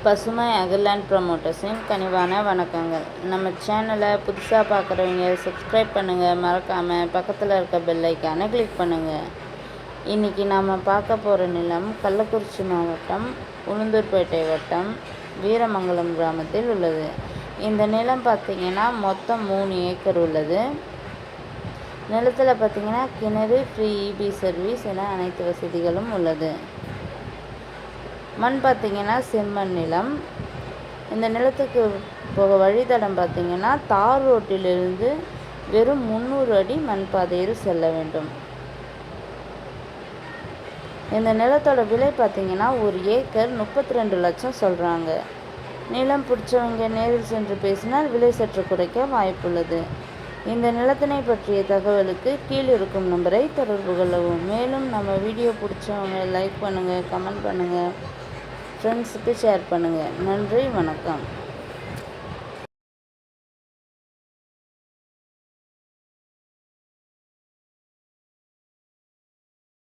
பசுமை அகர்லேண்ட் ப்ரமோட்டர்ஸின் கனிவான வணக்கங்கள். நம்ம சேனலை புதுசாக பார்க்குறவங்க சப்ஸ்கிரைப் பண்ணுங்கள், மறக்காமல் பக்கத்தில் இருக்க பெல் ஐக்கானை கிளிக் பண்ணுங்கள். இன்றைக்கி நாம் பார்க்க போகிற நிலம் கள்ளக்குறிச்சி மாவட்டம் உளுந்தூர்பேட்டை வட்டம் வீரமங்கலம் கிராமத்தில் உள்ளது. இந்த நிலம் பார்த்திங்கன்னா மொத்தம் 3 ஏக்கர் உள்ளது. நிலத்தில் பார்த்திங்கன்னா கிணறு, ஃப்ரீ இபி சர்வீஸ் என அனைத்து வசதிகளும் உள்ளது. மண் பார்த்திங்கன்னா செம்மண் நிலம். இந்த நிலத்துக்கு போக வழித்தடம் பார்த்திங்கன்னா தார் ரோட்டிலிருந்து வெறும் 300 அடி மண் பாதையில் செல்ல வேண்டும். இந்த நிலத்தோட விலை பார்த்திங்கன்னா 1 ஏக்கர் 32 லட்சம் சொல்கிறாங்க. நிலம் பிடிச்சவங்க நேரில் சென்று பேசினால் விலை சற்று குறைக்க வாய்ப்புள்ளது. இந்த நிலத்தினை பற்றிய தகவலுக்கு கீழ் இருக்கும் நம்பரை தொடர்பு கொள்ளவும். மேலும் நம்ம வீடியோ பிடிச்சவங்க லைக் பண்ணுங்கள், கமெண்ட் பண்ணுங்கள், ஃப்ரெண்ட்ஸுக்கு ஷேர் பண்ணுங்கள். நன்றி, வணக்கம்.